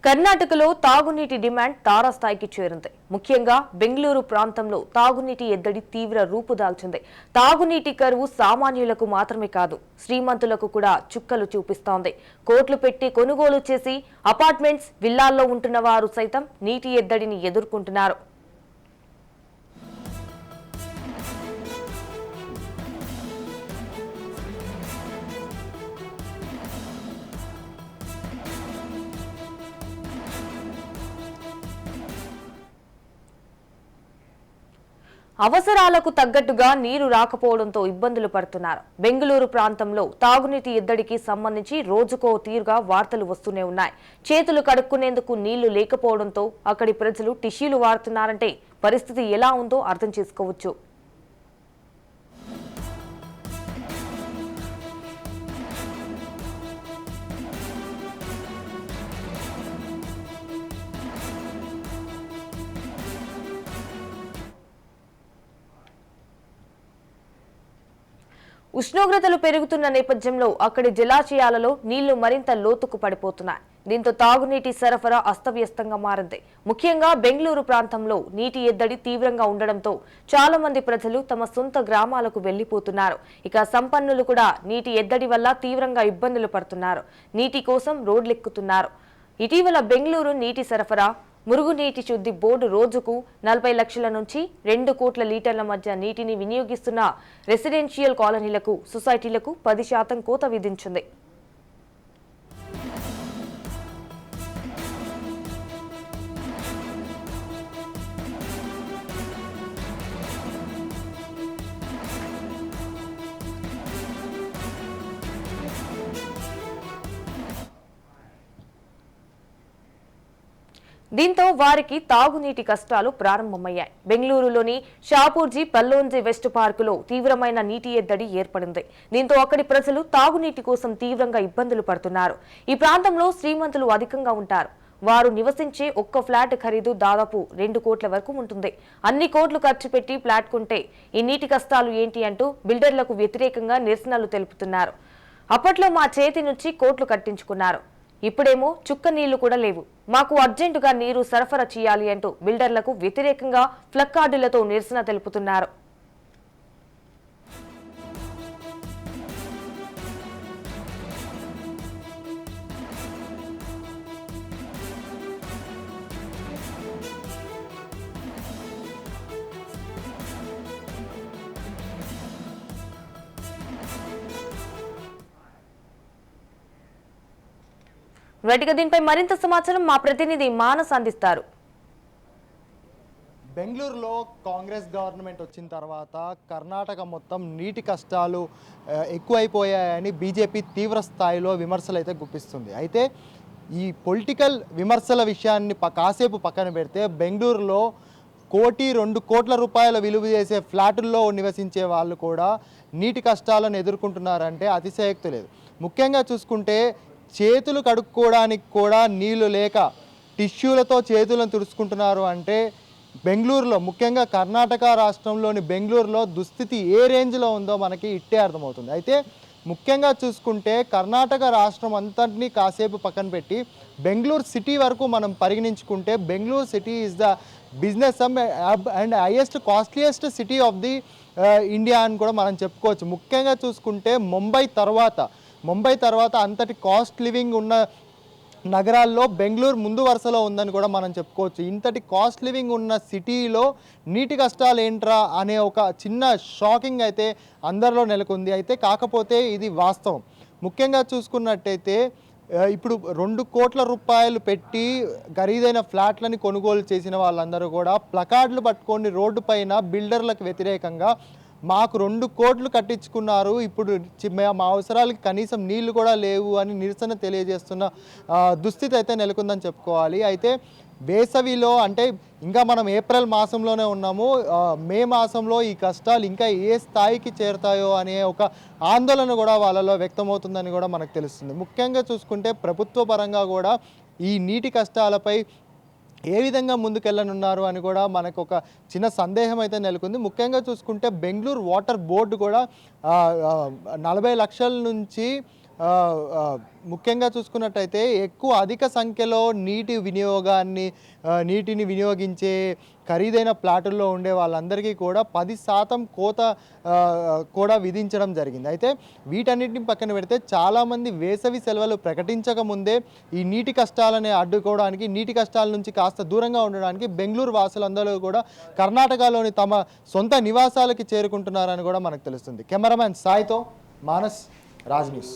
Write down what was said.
కర్ణాటకలో తాగునీటి డిమాండ్ తారాస్థాయికి చేరింది. ముఖ్యంగా బెంగళూరు ప్రాంతంలో తాగునీటి ఎద్దడి తీవ్ర రూపుదాల్చింది. తాగునీటి కరువు సామాన్యులకు మాత్రమే కాదు, శ్రీమంతులకు కూడా చుక్కలు చూపిస్తోంది. కోట్లు పెట్టి కొనుగోలు చేసి అపార్ట్మెంట్స్, విల్లాల్లో ఉంటున్న వారు సైతం నీటి ఎద్దడిని ఎదుర్కొంటున్నారు. అవసరాలకు తగ్గట్టుగా నీరు రాకపోవడంతో ఇబ్బందులు పడుతున్నారు. బెంగళూరు ప్రాంతంలో తాగునీటి ఎద్దడికి సంబంధించి రోజుకో తీరుగా వార్తలు వస్తూనే ఉన్నాయి. చేతులు కడుక్కునేందుకు నీళ్లు లేకపోవడంతో అక్కడి ప్రజలు టిష్యూలు వాడుతున్నారంటే పరిస్థితి ఎలా ఉందో అర్థం చేసుకోవచ్చు. ఉష్ణోగ్రతలు పెరుగుతున్న నేపథ్యంలో అక్కడి జలాశయాలలో నీళ్లు మరింత లోతుకు పడిపోతున్నాయి. దీంతో తాగునీటి సరఫరా అస్తవ్యస్తంగా మారింది. ముఖ్యంగా బెంగళూరు ప్రాంతంలో నీటి ఎద్దడి తీవ్రంగా ఉండడంతో చాలా మంది ప్రజలు తమ సొంత గ్రామాలకు వెళ్లిపోతున్నారు. ఇక సంపన్నులు కూడా నీటి ఎద్దడి వల్ల తీవ్రంగా ఇబ్బందులు పడుతున్నారు. నీటి కోసం రోడ్లెక్కుతున్నారు. ఇటీవల బెంగళూరు నీటి సరఫరా మురుగునీటి శుద్ధి బోర్డు రోజుకు 40 లక్షల నుంచి 2 కోట్ల లీటర్ల మధ్య నీటిని వినియోగిస్తున్న రెసిడెన్షియల్ కాలనీలకు, సొసైటీలకు 10% కోత విధించింది. దీంతో వారికి తాగునీటి కష్టాలు ప్రారంభమయ్యాయి. బెంగళూరులోని షాపూర్జీ పల్లోంజీ వెస్ట్ పార్కులో తీవ్రమైన నీటి ఎద్దడి ఏర్పడింది. దీంతో అక్కడి ప్రజలు తాగునీటి కోసం తీవ్రంగా ఇబ్బందులు పడుతున్నారు. ఈ ప్రాంతంలో శ్రీమంతులు అధికంగా ఉంటారు. వారు నివసించే ఒక్క ఫ్లాట్ ఖరీదు దాదాపు 2 కోట్ల వరకు ఉంటుంది. అన్ని కోట్లు ఖర్చు పెట్టి ఫ్లాట్ కొంటే ఈ నీటి కష్టాలు ఏంటి అంటూ బిల్డర్లకు వ్యతిరేకంగా నిరసనలు తెలుపుతున్నారు. అప్పట్లో మా చేతి నుంచి కోట్లు కట్టించుకున్నారు, ఇప్పుడేమో చుక్క నీళ్లు కూడా లేవు, మాకు అర్జెంటుగా నీరు సరఫరా చేయాలి అంటూ బిల్డర్లకు వ్యతిరేకంగా ప్లకార్డులతో నిరసన తెలుపుతున్నారు. రైట్గా దీనిపై మరింత సమాచారం మా ప్రతినిధి మానస్ అందిస్తారు. బెంగళూరులో కాంగ్రెస్ గవర్నమెంట్ వచ్చిన తర్వాత కర్ణాటక మొత్తం నీటి కష్టాలు ఎక్కువైపోయాయని బీజేపీ తీవ్ర స్థాయిలో విమర్శలు అయితే గుప్పిస్తుంది. అయితే ఈ పొలిటికల్ విమర్శల విషయాన్ని కాసేపు పక్కన పెడితే బెంగళూరులో 1-2 కోట్ల రూపాయల విలువ చేసే ఫ్లాటుల్లో నివసించే వాళ్ళు కూడా నీటి కష్టాలను ఎదుర్కొంటున్నారంటే అతిశయోక్తి లేదు. ముఖ్యంగా చూసుకుంటే చేతులు కడుక్కోవడానికి కూడా నీళ్లు లేక టిష్యూలతో చేతులను తుడుచుకుంటున్నారు అంటే బెంగళూరులో, ముఖ్యంగా కర్ణాటక రాష్ట్రంలోని బెంగళూరులో దుస్థితి ఏ రేంజ్లో ఉందో మనకి ఇట్టే అర్థమవుతుంది. అయితే ముఖ్యంగా చూసుకుంటే కర్ణాటక రాష్ట్రం అంతటినీ కాసేపు పక్కన పెట్టి బెంగళూరు సిటీ వరకు మనం పరిగణించుకుంటే Bengaluru city is the business and highest costliest city of the India అని కూడా మనం చెప్పుకోవచ్చు. ముఖ్యంగా చూసుకుంటే ముంబై తర్వాత అంతటి కాస్ట్ లివింగ్ ఉన్న నగరాల్లో బెంగళూరు ముందు వరుసలో ఉందని కూడా మనం చెప్పుకోవచ్చు. ఇంతటి కాస్ట్ లివింగ్ ఉన్న సిటీలో నీటి కష్టాలు ఏంట్రా అనే ఒక చిన్న షాకింగ్ అయితే అందరిలో నెలకొంది. అయితే కాకపోతే ఇది వాస్తవం. ముఖ్యంగా చూసుకున్నట్టయితే ఇప్పుడు 2 కోట్ల రూపాయలు పెట్టి ఖరీదైన ఫ్లాట్లని కొనుగోలు చేసిన వాళ్ళందరూ కూడా ప్లకార్డులు పట్టుకొని రోడ్డు పైన బిల్డర్లకు వ్యతిరేకంగా మాకు 2 కోట్లు కట్టించుకున్నారు, ఇప్పుడు మా అవసరాలకి కనీసం నీళ్లు కూడా లేవు అని నిరసన తెలియజేస్తున్న దుస్థితి అయితే నెలకొందని చెప్పుకోవాలి. అయితే వేసవిలో అంటే ఇంకా మనం ఏప్రిల్ మాసంలోనే ఉన్నాము, మే మాసంలో ఈ కష్టాలు ఇంకా ఏ స్థాయికి చేరుతాయో అనే ఒక ఆందోళన కూడా వాళ్ళలో వ్యక్తమవుతుందని కూడా మనకు తెలుస్తుంది. ముఖ్యంగా చూసుకుంటే ప్రభుత్వ పరంగా కూడా ఈ నీటి కష్టాలపై ఏ విధంగా ముందుకెళ్ళనున్నారు అని కూడా మనకు ఒక చిన్న సందేహం అయితే నెలకొంది. ముఖ్యంగా చూసుకుంటే బెంగళూరు వాటర్ బోర్డు కూడా 40 లక్షల నుంచి ముఖ్యంగా చూసుకున్నట్టయితే అధిక సంఖ్యలో నీటిని వినియోగించే ఖరీదైన ప్లాటుల్లో ఉండే వాళ్ళందరికీ కూడా 10% కోత కూడా విధించడం జరిగింది. అయితే వీటన్నిటిని పక్కన పెడితే చాలామంది వేసవి సెలవులు ప్రకటించక ముందే ఈ నీటి కష్టాలని అడ్డుకోవడానికి, నీటి కష్టాల నుంచి కాస్త దూరంగా ఉండడానికి బెంగళూరు వాసులందరూ కూడా కర్ణాటకలోని తమ సొంత నివాసాలకి చేరుకుంటున్నారని కూడా మనకు తెలుస్తుంది. కెమెరామ్యాన్ సాయితో మానస్, రాజ్ న్యూస్.